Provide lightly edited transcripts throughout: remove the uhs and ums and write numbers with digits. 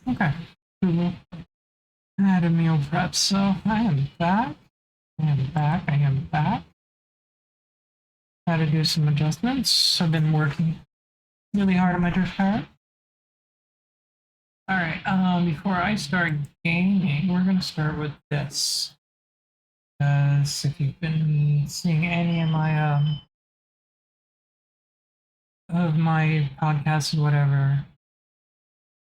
Okay. Cool. I had a meal prep, so I am back. I am back. I am back. Had to do some adjustments. I've been working really hard on my drift power. All right. Before I start gaming, we're gonna start with this. Because if you've been seeing any of my podcasts or whatever,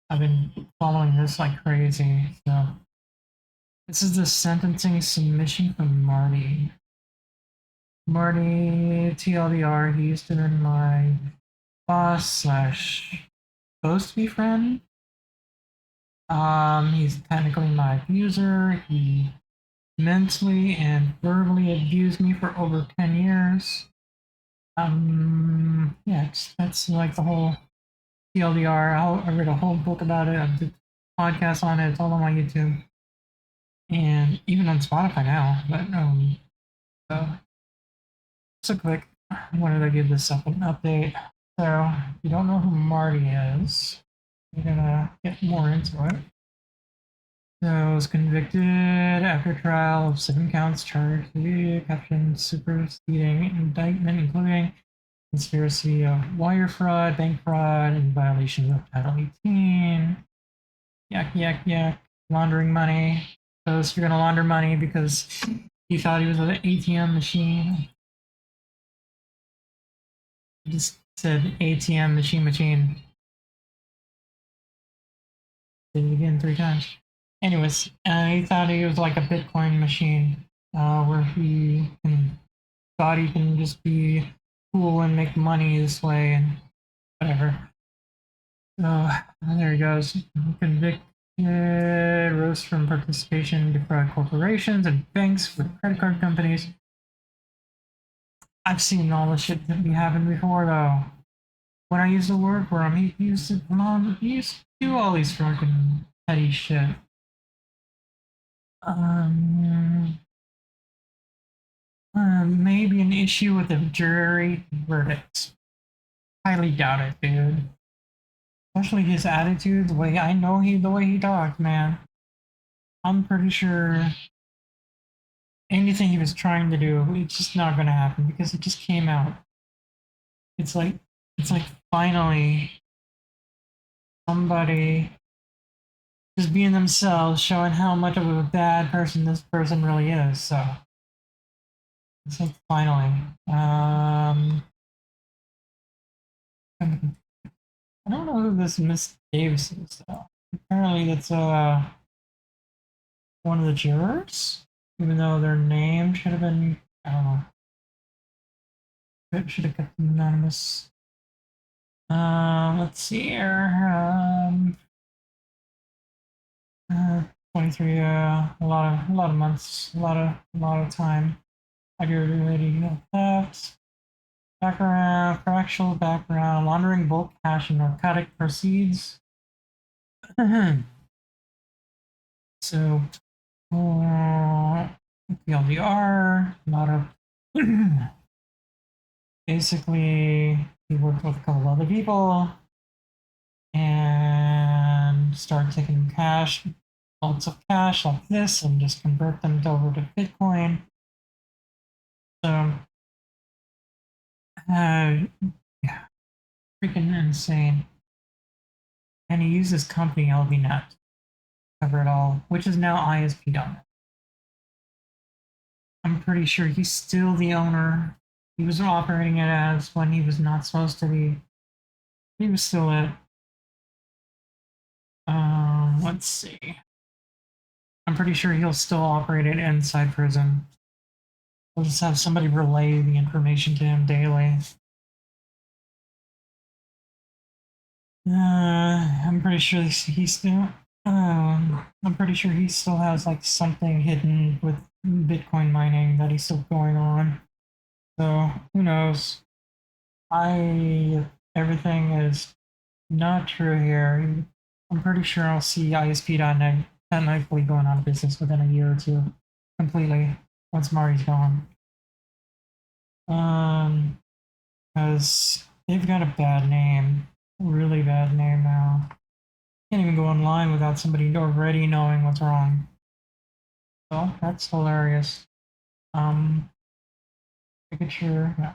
I've been following this like crazy. So this is the sentencing submission from Marty. Marty TLDR. He used to be my boss slash supposed to be friend. He's technically my abuser. He mentally and verbally abused me for over 10 years. Yeah, that's like the whole TLDR. I read a whole book about it. I did a podcast on it. It's all on my YouTube and even on Spotify now. But so just a quick. I wanted to give this up an update. So if you don't know who Marty is, we're gonna get more into it. So I was convicted after trial of 7 counts charged with caption superseding indictment, including conspiracy of wire fraud, bank fraud, and violation of Title 18. Yak, yak, yak. Laundering money. So you're gonna launder money because he thought he was an ATM machine. He just said ATM machine. Did it again 3 times. Anyways, he thought he was like a Bitcoin machine, where thought he can just be cool and make money this way and whatever. So there he goes. Convicted, rose from participation to defraud corporations and banks with credit card companies. I've seen all the shit that be happened before though. When I used to work for him, he used to do all these fucking petty shit. Um, Maybe an issue with the jury verdict. Highly doubt it, dude. Especially his attitude, the way he talked, man. I'm pretty sure anything he was trying to do, it's just not gonna happen because it just came out. It's like, it's like finally somebody just being themselves, showing how much of a bad person this person really is. So it's like finally. I don't know who this Miss Davis is though. Apparently, that's one of the jurors, even though their name should have been, I don't know, it should have kept them anonymous. Let's see here. 23. A lot of months, a lot of time. Aggravated theft, background, fractional background, laundering bulk cash and narcotic proceeds. So, PLDR, a lot of basically he worked with a couple other people and started taking cash, lots of cash like this, and just convert them over to Bitcoin. So, yeah, freaking insane. And he used his company LVNet to cover it all, which is now ISP.net. I'm pretty sure he's still the owner. He was operating it as when he was not supposed to be. He was still it. Let's see. I'm pretty sure he'll still operate it inside prison. We'll just have somebody relay the information to him daily. I'm pretty sure he still. I'm pretty sure he still has like something hidden with Bitcoin mining that he's still going on. So who knows? I Everything is not true here. I'm pretty sure I'll see ISP.net technically going out of business within a year or two, completely once Mari's gone. Because they've got a bad name, really bad name now. Can't even go online without somebody already knowing what's wrong. So that's hilarious. Making sure. Yeah.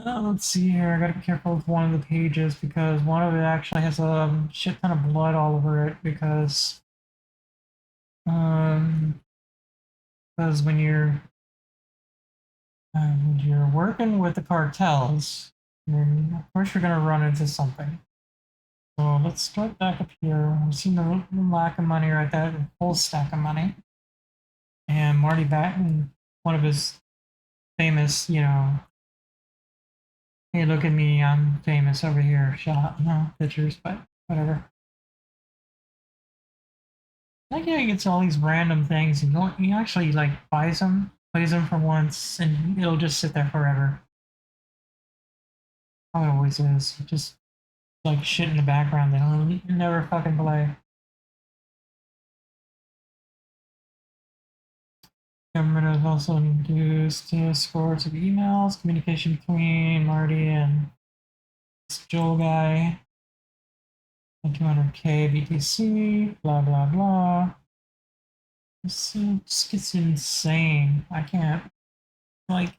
Let's see here. I gotta be careful with one of the pages because one of it actually has a shit ton of blood all over it um because when you're working with the cartels, then of course you're gonna run into something. So let's start back up here. We've seen the lack of money right there, the full stack of money. And Marty Batten, one of his famous, hey, look at me, I'm famous over here, shot, no pictures, but whatever. Like, yeah, he gets all these random things, and he actually like buys them, plays them for once, and it'll just sit there forever. How it always is. Just like shit in the background that he'll never fucking play. Government has also induced scores of emails, communication between Marty and this Joel guy, and 200K BTC, blah blah blah. This just gets insane. I can't like.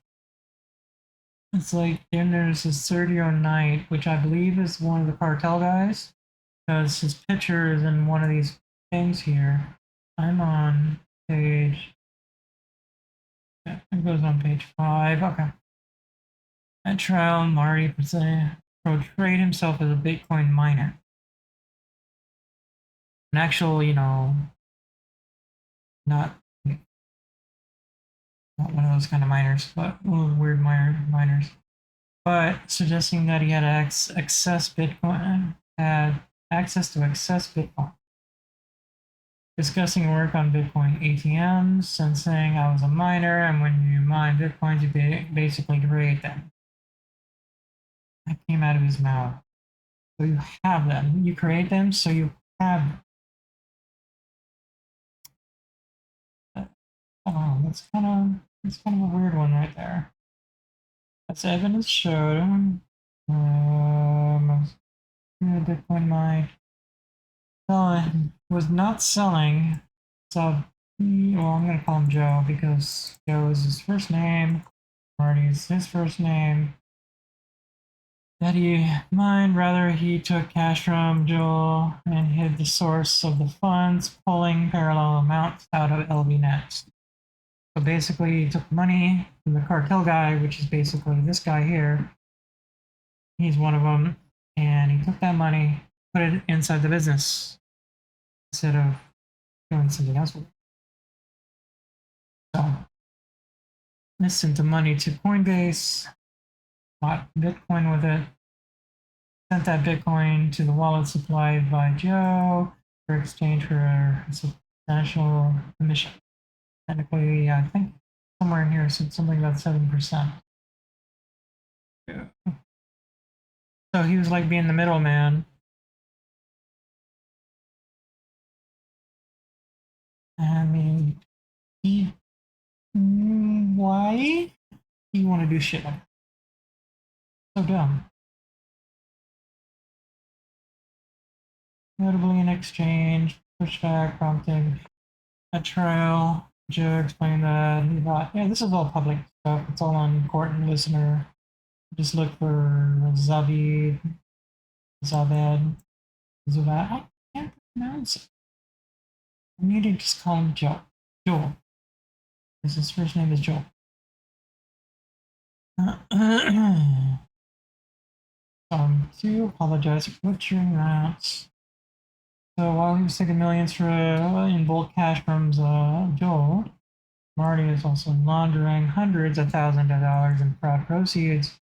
It's like then there's this 30 Night, which I believe is one of the cartel guys, because his picture is in one of these things here. I'm on page. Yeah, it goes on page 5. Okay. At trial, Marty portrayed himself as a Bitcoin miner. An actual, not not one of those kind of miners, but one of those weird miners. But suggesting that he had excess Bitcoin, had access to excess Bitcoin. Discussing work on Bitcoin ATMs and saying I was a miner, and when you mine Bitcoins, you basically create them. That came out of his mouth. So you have them. You create them, so you have them. Oh, that's kind of a weird one right there. As evidence showed, Bitcoin mine was not selling. So, well, I'm gonna call him Joe because Joe is his first name. Marty is his first name. That he mined, rather he took cash from Joel and hid the source of the funds, pulling parallel amounts out of LVNet. So basically, he took money from the cartel guy, which is basically this guy here. He's one of them, and he took that money, put it inside the business instead of doing something else with it. So this sent the money to Coinbase, bought Bitcoin with it, sent that Bitcoin to the wallet supplied by Joe for exchange for a substantial commission. Technically, I think somewhere in here it said something about 7%. So he was like being the middleman. I mean, why do you want to do shit like that? So dumb. Notably, in exchange, pushback prompting a trial. Joe explained that he thought, yeah, this is all public stuff. It's all on court and listener. Just look for Zabed, Zabed. I can't pronounce it. I need to just call him Joe. Joel. Because his first name is Joel. To apologize for butchering that. So while he was taking millions in bulk cash from Joel, Marty is also laundering hundreds of thousands of dollars in fraud proceeds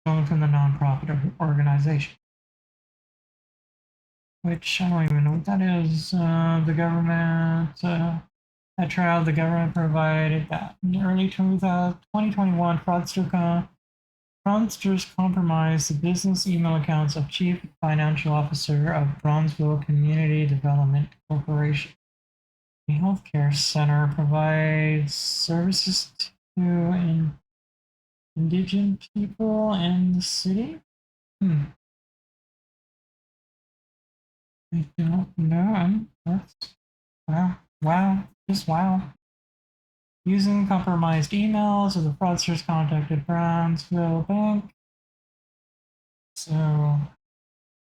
coming from the nonprofit organization. Which I don't even know what that is. The government, at trial, the government provided that in early 2021, fraudsters compromised the business email accounts of Chief Financial Officer of Bronzeville Community Development Corporation. The healthcare center provides services to indigent people in the city. I don't know. That's wow, wow, just wow. Using compromised emails, so the fraudsters contacted Brownsville Bank. So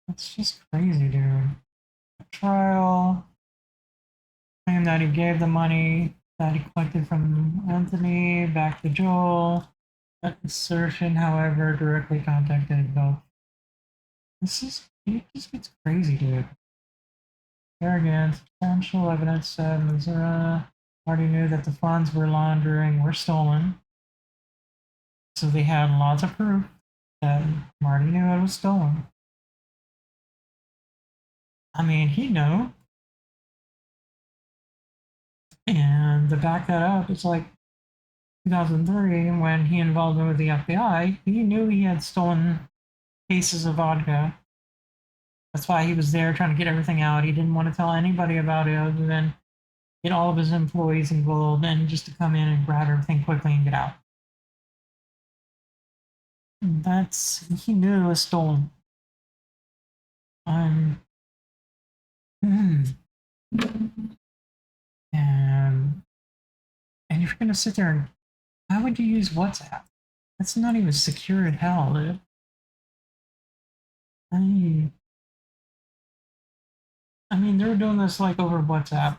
that's just crazy, dude. Trial claimed that he gave the money that he collected from Anthony back to Joel. That assertion, however, directly contacted both. It just gets crazy, dude. There again, substantial evidence said Missouri already knew that the funds were laundering were stolen. So they had lots of proof that Marty knew it was stolen. I mean, he knew. And to back that up, it's like 2003 when he involved him with the FBI. He knew he had stolen cases of vodka. That's why he was there trying to get everything out. He didn't want to tell anybody about it other than get all of his employees involved and just to come in and grab everything quickly and get out. He knew it was stolen. Um, hmm. And if you're gonna sit there and how would you use WhatsApp? That's not even secure as hell, dude. I I mean, they were doing this like over WhatsApp,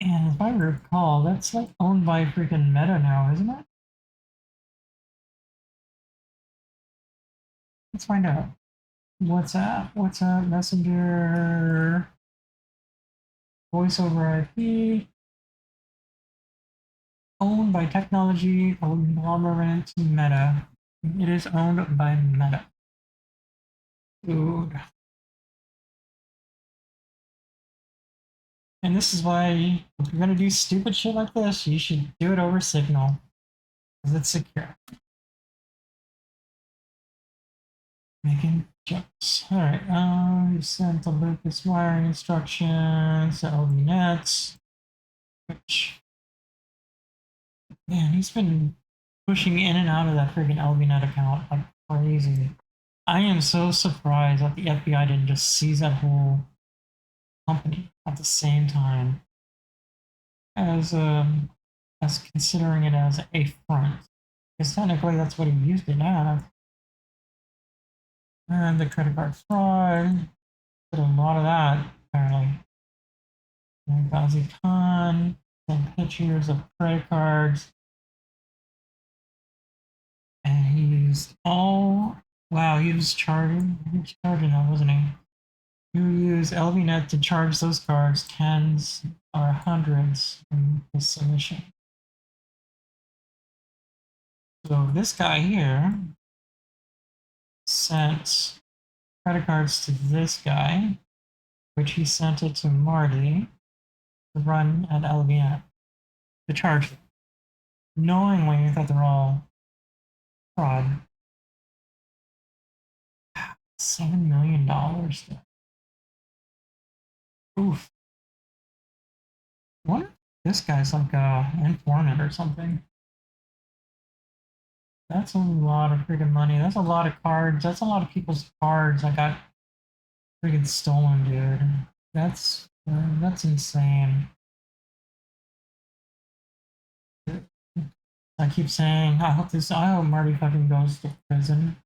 and if I recall, that's like owned by freaking Meta now, isn't it? Let's find out. WhatsApp, Messenger, Voice over IP, owned by technology conglomerate Meta. It is owned by Meta. Dude. And this is why, if you're gonna do stupid shit like this, you should do it over Signal, because it's secure. Making jokes. Alright, you sent the Lucas wiring instructions to LV Nets, which, man, he's been pushing in and out of that freaking LVNet account like crazy. I am so surprised that the FBI didn't just seize that whole company at the same time as considering it as a front. Because technically that's what he used it as. And the credit card fraud did a lot of that apparently. And Ghazi Khan sent pictures of credit cards, and he used all. Wow, he was charging. He was charging that, wasn't he? You use LVNet to charge those cards tens or hundreds in the submission. So this guy here sent credit cards to this guy, which he sent it to Marty to run at LVNet to charge them, knowingly that they're all fraud. $7 million. Oof. What if this guy's like a informant or something? That's a lot of freaking money. That's a lot of cards. That's a lot of people's cards that got freaking stolen, dude. That's insane. I keep saying, I hope Marty fucking goes to prison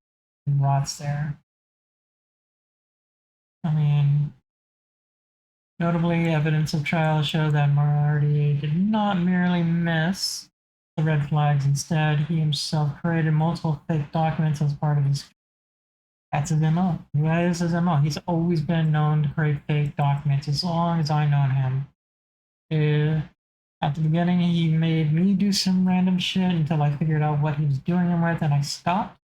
and rots there. I mean, notably, evidence of trial show that Marty did not merely miss the red flags. Instead, he himself created multiple fake documents as part of his. That's his MO. That is his MO. He's always been known to create fake documents as long as I've known him. At the beginning, he made me do some random shit until I figured out what he was doing them with, and I stopped.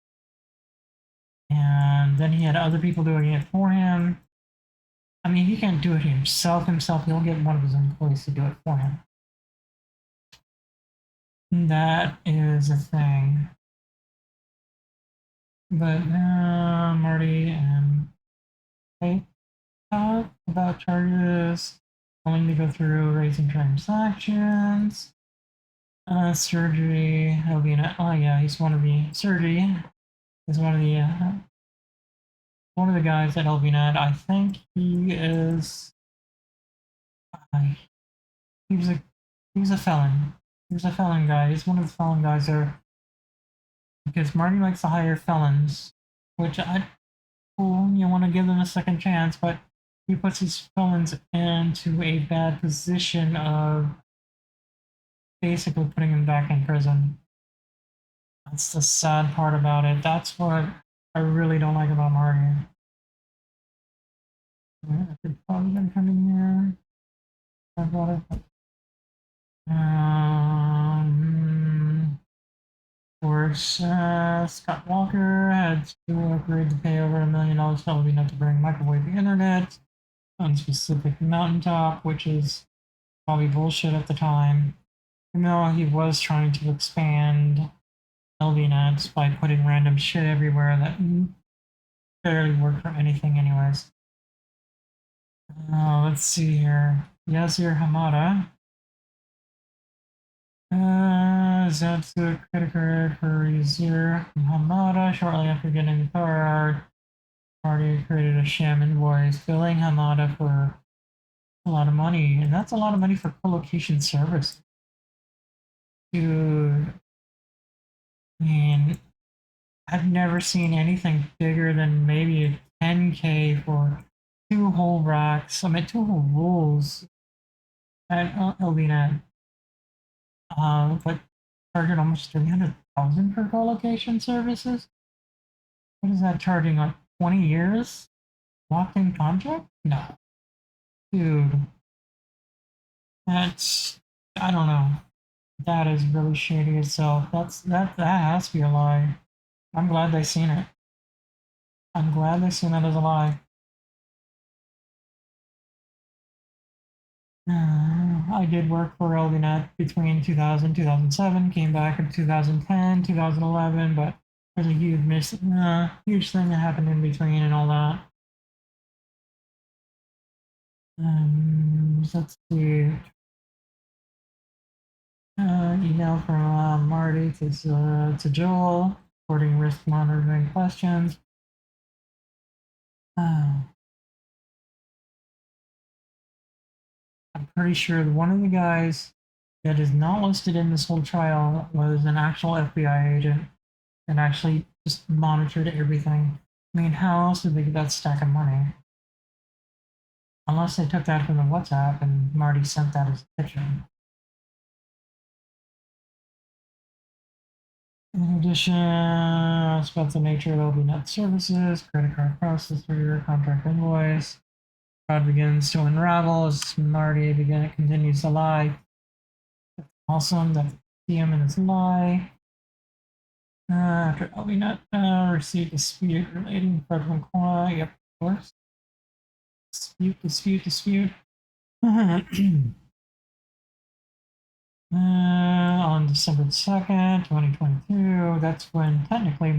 And then he had other people doing it for him. I mean, he can't do it himself. He'll get one of his employees to do it for him. That is a thing. But Marty and Kate talk about charges, willing to go through raising transactions. Surgery, oh yeah, he's one of the surgery. Is one of the one of the guys at LVNet. I think he is. Uh, he was a he was a felon. He was a felon guy. He's one of the felon guys there because Marty likes to hire felons, which I cool. You want to give them a second chance, but he puts these felons into a bad position of basically putting them back in prison. That's the sad part about it. That's what I really don't like about Marty. I could probably come in here. Talk about it. Of course, Scott Walker had to agreed to pay over $1 million to LVNet to bring microwave internet on specific mountaintop, which is probably bullshit at the time. Even though he was trying to expand LVNet by putting random shit everywhere that barely worked for anything, anyways. Let's see here. Yasir Hamada. That's the credit card for Yasir Hamada. Shortly after getting the card, party created a sham invoice billing Hamada for a lot of money, and that's a lot of money for co-location service. Dude, I mean, I've never seen anything bigger than maybe 10K for 2 whole racks. I mean, 2 whole rolls at LVNet. But charging almost 300,000 for co-location services. What is that charging? Like 20 years locked in contract? No, dude, that's I don't know. That is really shady itself. That has to be a lie. I'm glad they seen it. I'm glad they seen that as a lie. I did work for LVNet between 2000 2007, came back in 2010, 2011, but there's a huge thing that happened in between and all that. So let's see. Email from Marty to Joel, reporting risk monitoring questions. I'm pretty sure one of the guys that is not listed in this whole trial was an actual FBI agent and actually just monitored everything. I mean, how else did they get that stack of money? Unless they took that from the WhatsApp and Marty sent that as a picture. In addition, it's about the nature of LVNet services, credit card processor, contract invoice. Fraud begins to unravel as Marty continues to lie. It's awesome that see him in his lie. After LVNet received a dispute relating to Fred McCoy. Yep, of course. Dispute. On December 2nd, 2022, that's when, technically,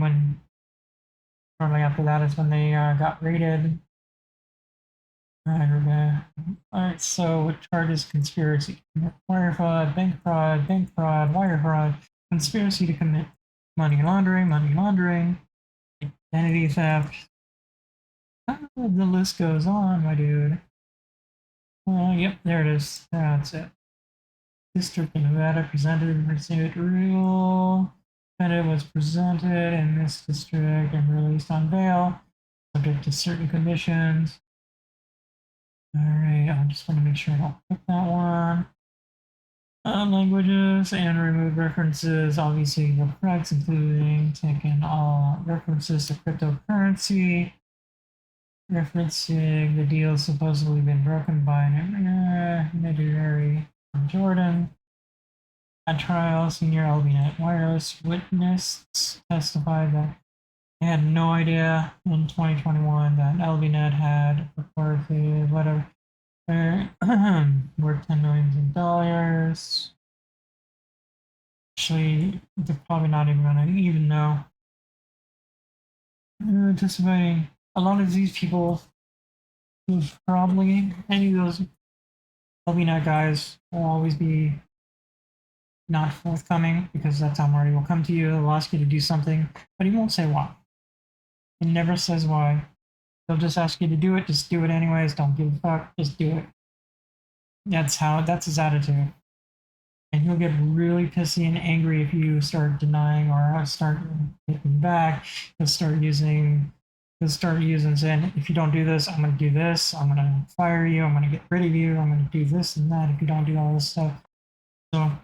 shortly after that is when they got raided. Alright, so what charges? Conspiracy, wire fraud, bank fraud, wire fraud, conspiracy to commit money laundering, identity theft. The list goes on, my dude. Yep, there it is. That's it. District of Nevada presented pursuit rule. Defendant was presented in this district and released on bail, subject to certain conditions. All right, I just want to make sure I don't click that one. Languages and remove references, obviously the correct, including taking all references to cryptocurrency. Referencing the deal supposedly been broken by an intermediary from Jordan. At trial, senior LVNet wireless witness testified that they had no idea in 2021 that LVNet had reported whatever worth $10 million. Actually, they're probably not even gonna even know. Anticipating a lot of these people, probably any of those LVNet guys will always be not forthcoming because that's how Marty will come to you. He'll ask you to do something, but he won't say why. He never says why. They'll just ask you to do it. Just do it anyways. Don't give a fuck. Just do it. That's his attitude. And he'll get really pissy and angry if you start denying or start hitting back. He'll start using saying, if you don't do this, I'm going to do this. I'm going to fire you. I'm going to get rid of you. I'm going to do this and that if you don't do all this stuff. So I've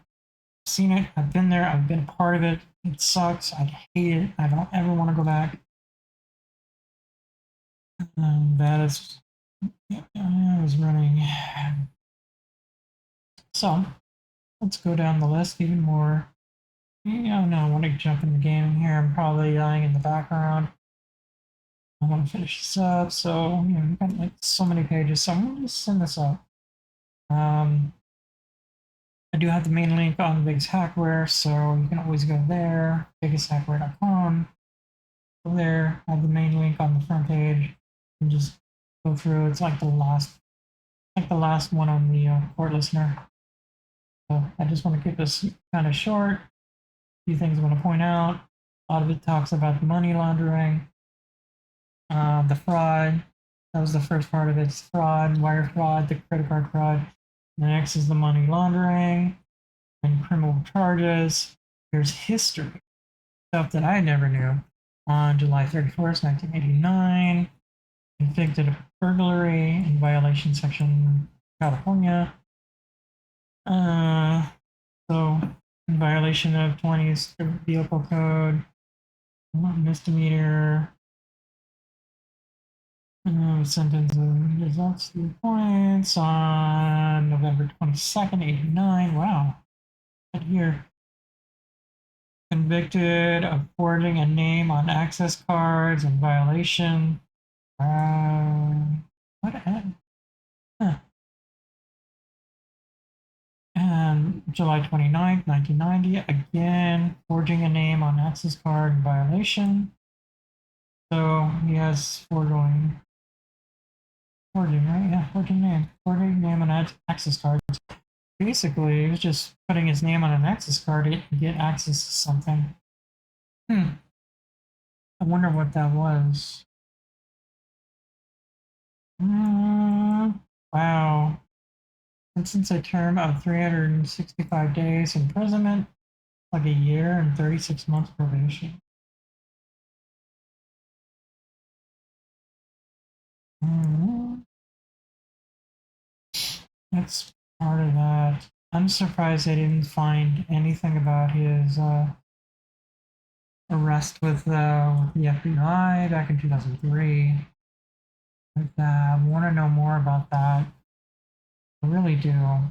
seen it. I've been there. I've been a part of it. It sucks. I hate it. I don't ever want to go back. That is, I was running. So let's go down the list even more. Yeah, no, I want to jump in the game here. I'm probably dying in the background. I want to finish this up. So, we've got like so many pages. So I'm going to just send this up. I do have the main link on Biggest Hackware, so you can always go there, biggesthackware.com. Go there, I have the main link on the front page, and just go through. It's like the last one on the Court Listener. So I just want to keep this kind of short. A few things I want to point out. A lot of it talks about the money laundering, the fraud. That was the first part of it. It's fraud, wire fraud, the credit card fraud. The next is the money laundering and criminal charges. There's history, stuff that I never knew. On July 31st, 1989, convicted of burglary in violation section California. So in violation of 20's vehicle code, misdemeanor. Sentence results 3 points on November 22nd, 89. Wow. Right here. Convicted of forging a name on access cards in violation. What? Huh. And July 29th, 1990. Again, forging a name on access card in violation. So he has forging, right? Yeah, forging name on access cards. Basically, he was just putting his name on an access card to get access to something. I wonder what that was. Wow. Sentence a term of 365 days imprisonment, like a year and 36 months probation. That's part of that. I'm surprised they didn't find anything about his arrest with the FBI back in 2003. But, I want to know more about that. I really do. I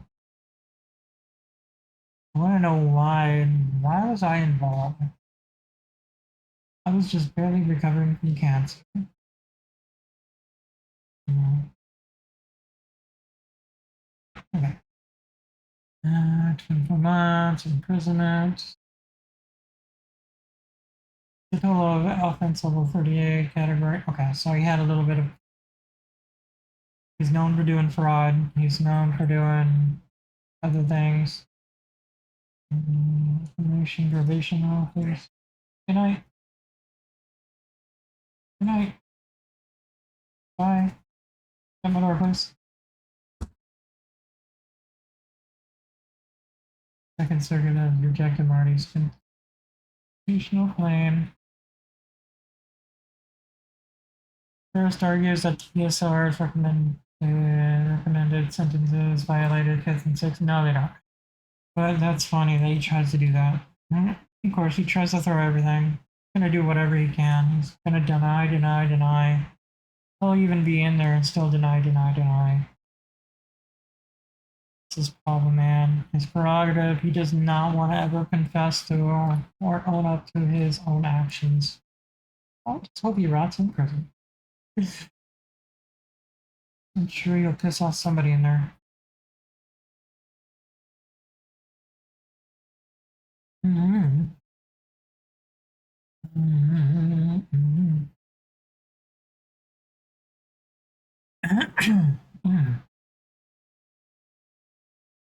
want to know why. Why was I involved? I was just barely recovering from cancer. Okay. 24 months imprisonment. The total of offense level 38 category. Okay, so he had a little bit of. He's known for doing fraud. He's known for doing other things. Information probation office. Good night. Good night. Bye. Shut my door, please. Second Circuit has rejected Marty's constitutional claim. First argues that PSR's recommended sentences violated 5th and 6th. No, they don't. But that's funny that he tries to do that. And of course, he tries to throw everything. He's going to do whatever he can. He's going to deny. He'll even be in there and still deny. It's his problem, man. His prerogative. He does not want to ever confess to or own up to his own actions. I just hope he rots in prison. I'm sure you'll piss off somebody in there.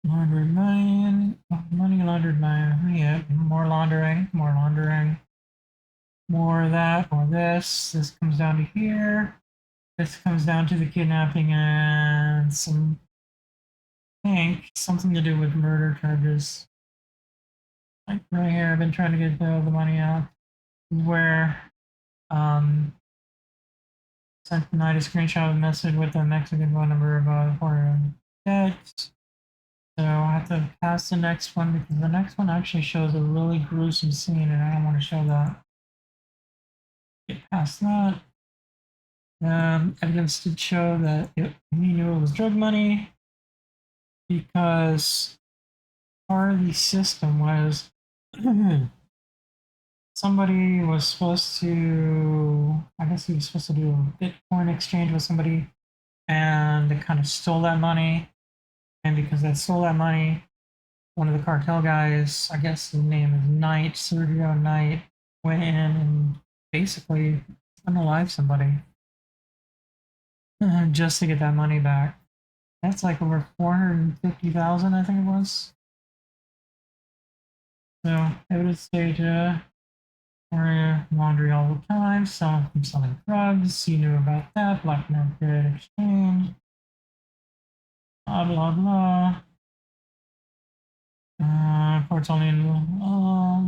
Laundered money laundered money. Yeah, more laundering. More of that, more this. This comes down to here. this comes down to the kidnapping and some, I think, something to do with murder charges. Like right here, I've been trying to get the money out. Where sent tonight a screenshot of a message with a Mexican phone number about for text. So I have to pass the next one because the next one actually shows a really gruesome scene and I don't want to show that. Get past that. Evidence did show that he knew it was drug money because part of the system was somebody was supposed to, I guess he was supposed to do a Bitcoin exchange with somebody and they kind of stole that money. And because they stole that money, one of the cartel guys, I guess his name is Knight, Sergio Knight, went in and basically unalived somebody just to get that money back. That's like over 450,000, I think it was. So evidence stage laundry all the time, selling from selling drugs. You knew about that. Black market exchange. Blah blah blah. Reports only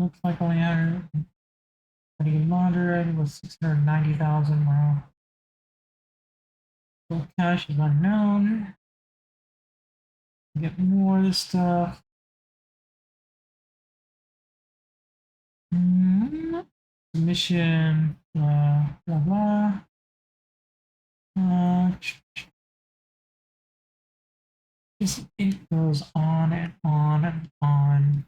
looks like only 100. Laundered was 690,000. Wow. Full cash is unknown. Get more of this stuff. Mission, blah, blah, blah. Just, it goes on and on and on.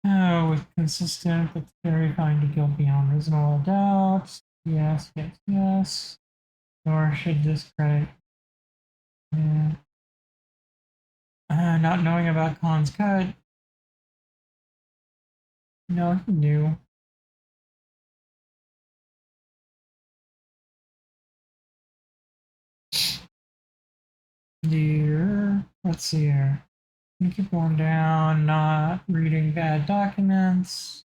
Oh, with consistent but verifying the guilt beyond reasonable doubt. Yes, yes, yes. Or should discredit. Yeah. Not knowing about Khan's cut. No, he knew. Here, let's see here. You keep going down, not reading bad documents.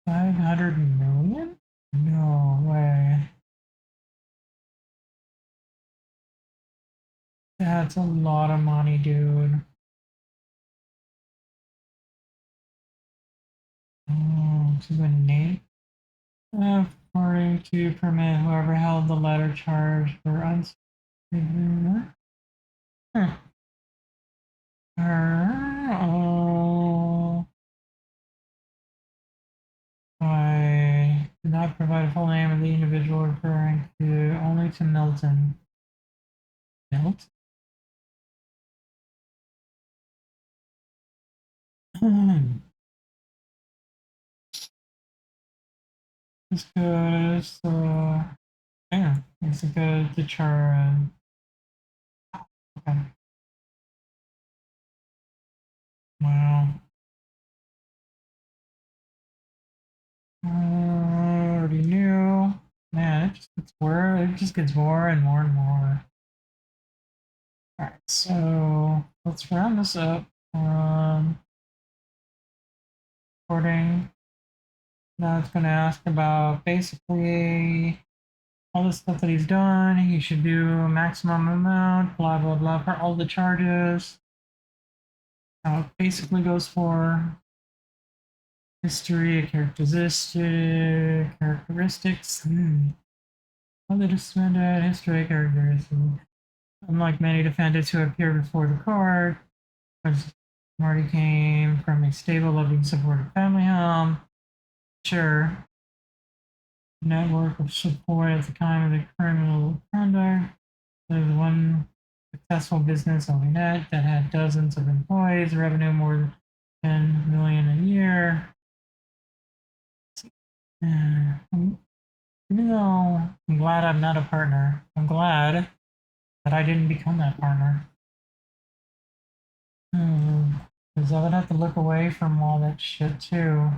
500 million? No way. That's a lot of money, dude. Oh, to the name? According to permit, whoever held the letter charge for unseen. Huh. Oh. I did not provide a full name of the individual referring to only to Milton. Milton? This goes, yeah, it's a good to char. Okay. Wow. Already knew. Man, it just gets more and more and more. Alright, so let's round this up. Recording. Now it's gonna ask about basically all the stuff that he's done. He should do a maximum amount, blah blah blah, for all the charges. How it basically goes for history, characteristics. Other defendant, history, characteristics. Unlike many defendants who appear before the court, Marty came from a stable, loving, supportive family home. Sure. Network of support at the time of the criminal conduct. There's one successful business, Net, that had dozens of employees, revenue more than 10 million a year. Even though I'm glad I'm not a partner, I'm glad that I didn't become that partner. Because I would have to look away from all that shit too.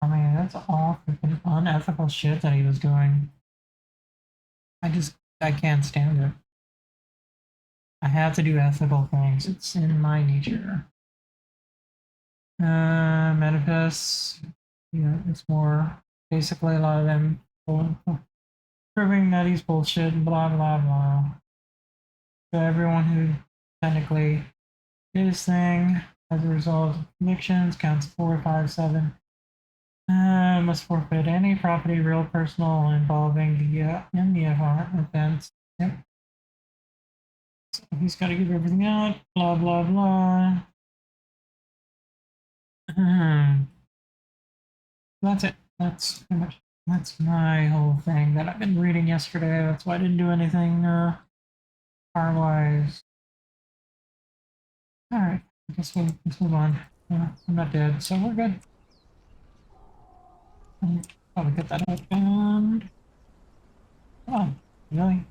I mean, that's all freaking unethical shit that he was doing. I can't stand it. I have to do ethical things. It's in my nature. Manifest. Yeah, it's more Basically, a lot of them proving that he's bullshit, blah blah blah. So everyone who technically did his thing as a result of convictions counts 4, 5, 7. Must forfeit any property, real, personal, involving the MDFR offense. Yep. So he's got to give everything out. Blah blah blah. That's it. That's pretty much. That's my whole thing that I've been reading yesterday. That's why I didn't do anything car-wise. All right. Let's move on. I'm not dead, so we're good. Probably get that out and. Oh, really?